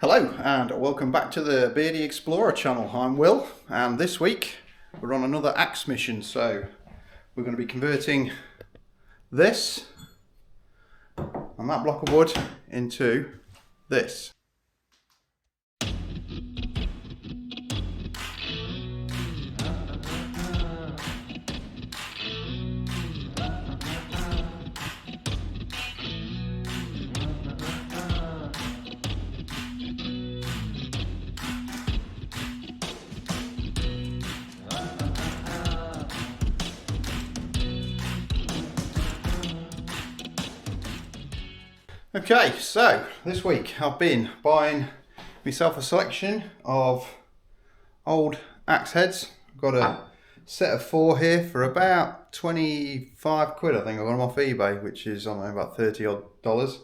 Hello and welcome back to the Beardy Explorer channel. I'm Will and this week we're on another axe mission. So we're going to be converting this and that block of wood into this. Okay, so this week I've been buying myself a selection of old axe heads. I've got a set of 4 here for about 25 quid. I think I got them off eBay, which is, I don't know, about 30 odd dollars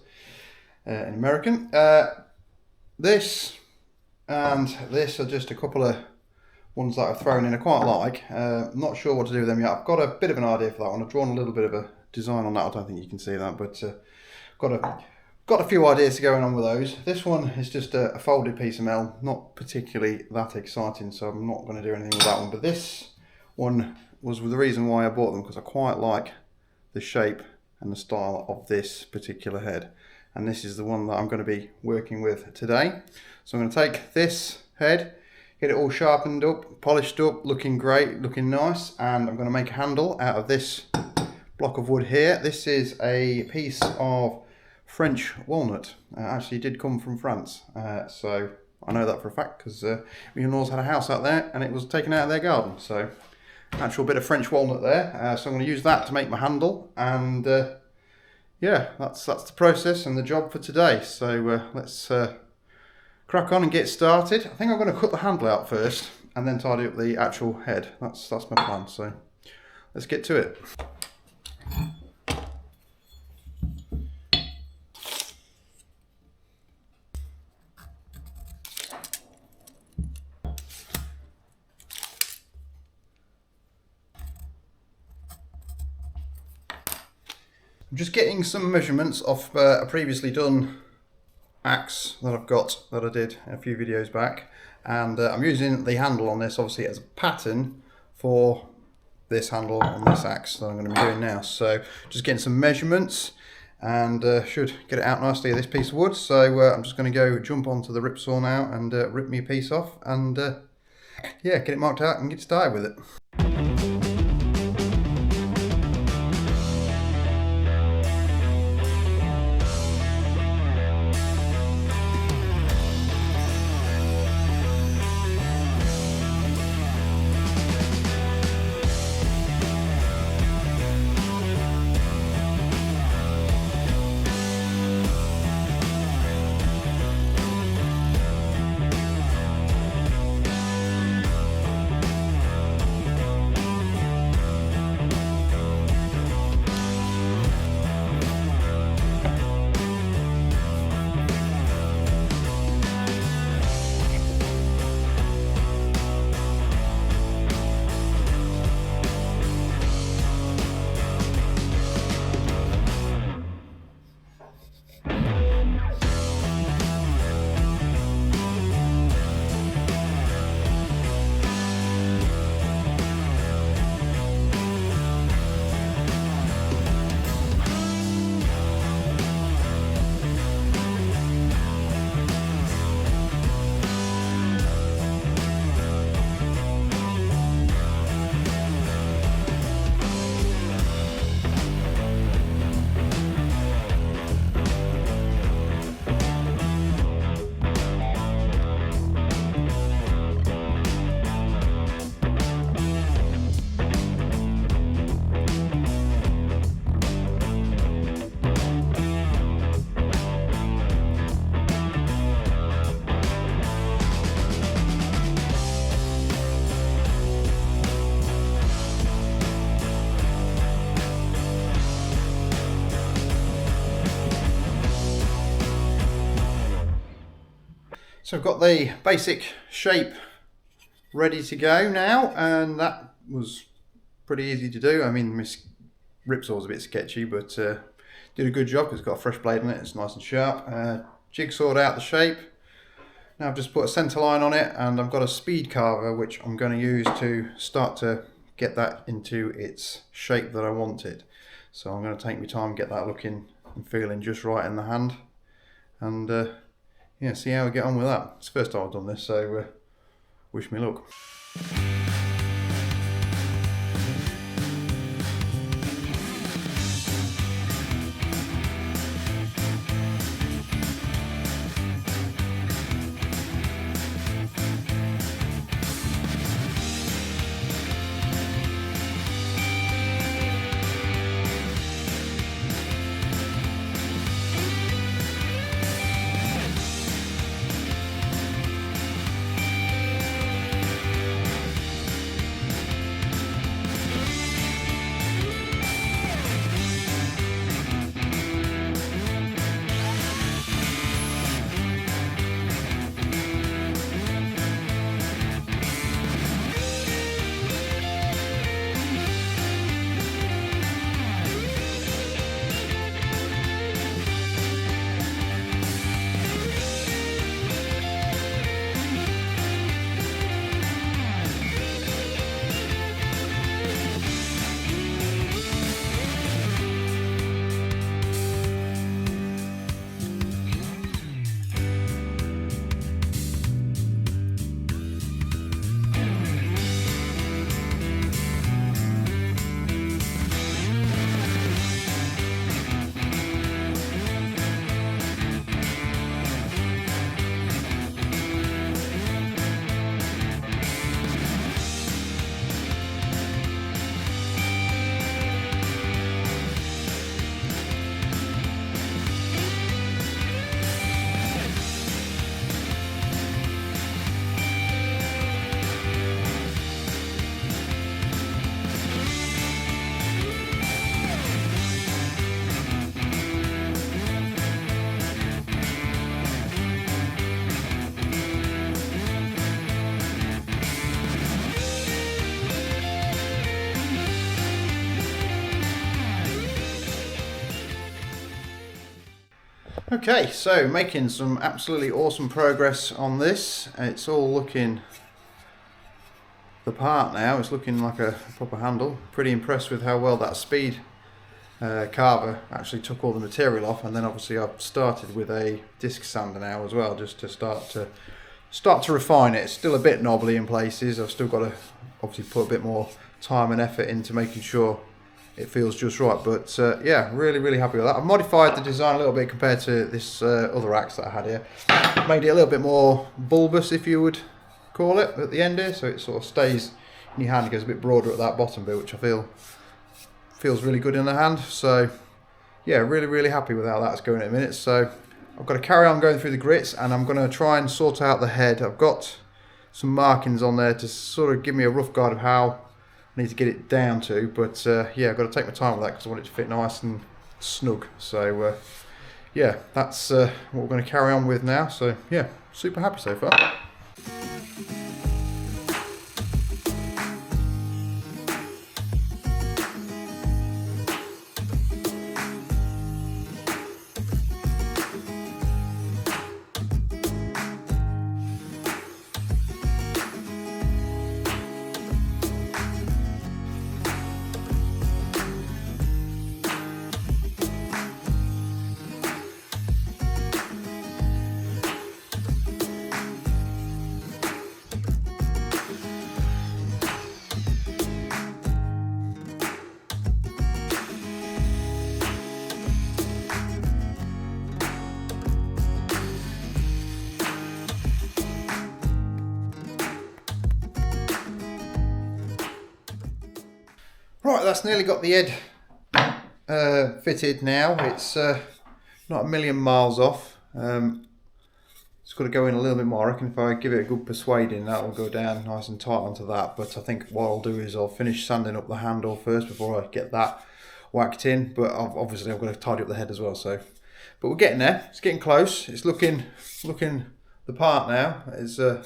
in American. This and this are just a couple of ones that I've thrown in I quite like. Not sure what to do with them yet. I've got a bit of an idea for that one. I've drawn a little bit of a design on that. I don't think you can see that, but got a few ideas going on with those. This one is just a folded piece of metal, not particularly that exciting, so I'm not going to do anything with that one. But this one was the reason why I bought them, because I quite like the shape and the style of this particular head. And this is the one that I'm going to be working with today. So I'm going to take this head, get it all sharpened up, polished up, looking great, looking nice, and I'm going to make a handle out of this block of wood here. This is a piece of French walnut. Actually did come from France, so I know that for a fact because my in-laws had a house out there and it was taken out of their garden. So actual bit of French walnut there. So I'm going to use that to make my handle, and yeah, that's the process and the job for today. So let's crack on and get started. I think I'm going to cut the handle out first and then tidy up the actual head. That's my plan. So let's get to it. I'm just getting some measurements off a previously done axe that I've got, that I did a few videos back, and I'm using the handle on this obviously as a pattern for this handle on this axe that I'm going to be doing now. So just getting some measurements and should get it out nicely of this piece of wood. So I'm just going to go jump onto the rip saw now and rip me a piece off and yeah, get it marked out and get started with it. So I've got the basic shape ready to go now, and that was pretty easy to do. I mean, my ripsaw's a bit sketchy, but did a good job because it's got a fresh blade in it. It's nice and sharp. Jigsawed out the shape, Now I've just put a centre line on it, and I've got a speed carver which I'm going to use to start to get that into its shape that I want it. So I'm going to take my time, get that looking and feeling just right in the hand, and yeah, see how we get on with that. It's the first time I've done this, so wish me luck. Okay, so making some absolutely awesome progress on this. It's all looking the part now. It's looking like a proper handle. Pretty impressed with how well that speed carver actually took all the material off, and then obviously I've started with a disc sander now as well, just to start to refine it. It's still a bit knobbly in places. I've still got to obviously put a bit more time and effort into making sure it feels just right, but yeah, really happy with that. I've modified the design a little bit compared to this other axe that I had here. Made it a little bit more bulbous, if you would call it, at the end here, so it sort of stays in your hand. It goes a bit broader at that bottom bit, which I feel feels really good in the hand. So yeah, really happy with how that's going in a minute. So I've got to carry on going through the grits, and I'm going to try and sort out the head. I've got some markings on there to sort of give me a rough guide of how I need to get it down to, but yeah, I've got to take my time with that because I want it to fit nice and snug. So yeah, that's what we're going to carry on with now. So yeah, super happy so far. Right, that's nearly got the head fitted now. It's not a million miles off. It's got to go in a little bit more. I reckon if I give it a good persuading, that will go down nice and tight onto that. But I think what I'll do is I'll finish sanding up the handle first before I get that whacked in. But obviously I've got to tidy up the head as well. So, but we're getting there. It's getting close. It's looking the part now. It's a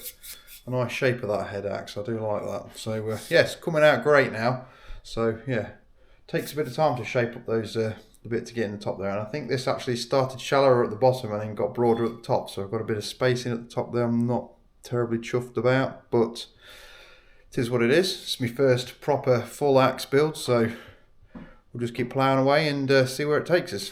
nice shape of that head axe. I do like that. So yeah, it's coming out great now. So yeah, takes a bit of time to shape up those the bit to get in the top there, and I think this actually started shallower at the bottom and then got broader at the top, so I've got a bit of spacing at the top there I'm not terribly chuffed about, but it is what it is. It's my first proper full axe build, so we'll just keep ploughing away and see where it takes us.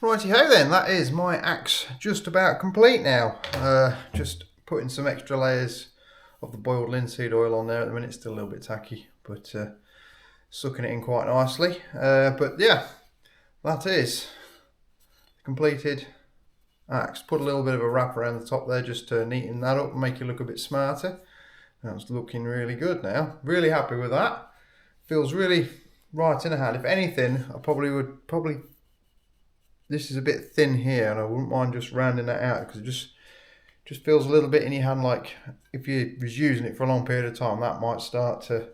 Righty-ho then, that is my axe just about complete now. Just putting some extra layers of the boiled linseed oil on there at the minute. It's still a little bit tacky, but sucking it in quite nicely. But yeah, that is completed axe. Put a little bit of a wrap around the top there just to neaten that up and make it look a bit smarter. That's looking really good now. Really happy with that. Feels really right in the hand. If anything, I probably this is a bit thin here, and I wouldn't mind just rounding that out because it just feels a little bit in your hand like if you was using it for a long period of time, that might start to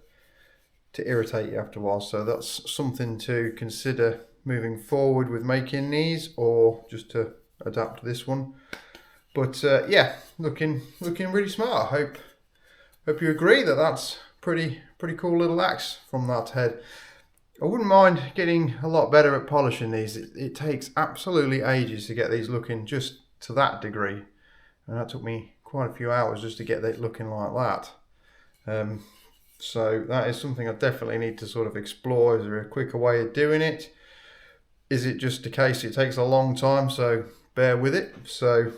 irritate you after a while. So that's something to consider moving forward with making these, or just to adapt to this one. But yeah, looking really smart. Hope you agree that that's pretty cool little axe from that head. I wouldn't mind getting a lot better at polishing these. It takes absolutely ages to get these looking just to that degree, and that took me quite a few hours just to get it looking like that. So that is something I definitely need to sort of explore. Is there a quicker way of doing it? Is it just a case it takes a long time, so bear with it? So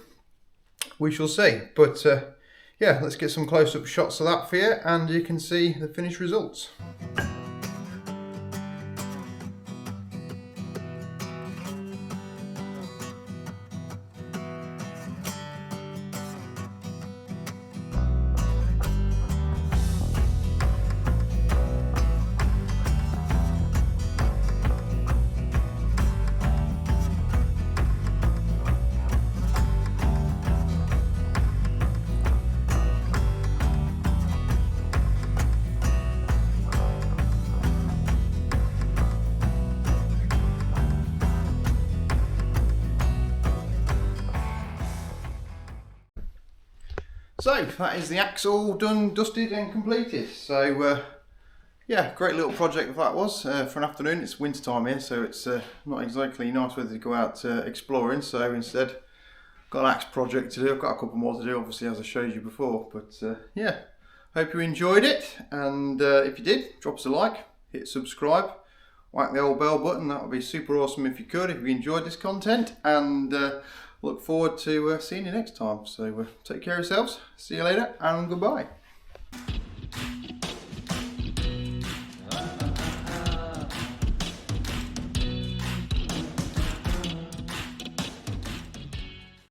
we shall see. But yeah, let's get some close-up shots of that for you, and you can see the finished results. So that is the axe all done, dusted and completed. So yeah, great little project that was for an afternoon. It's winter time here, so it's not exactly nice weather to go out exploring. So instead, got an axe project to do. I've got a couple more to do, obviously, as I showed you before. But yeah, hope you enjoyed it. And if you did, drop us a like, hit subscribe, whack the old bell button. That would be super awesome if you could, if you enjoyed this content. And look forward to seeing you next time. So take care of yourselves. See you later, and goodbye.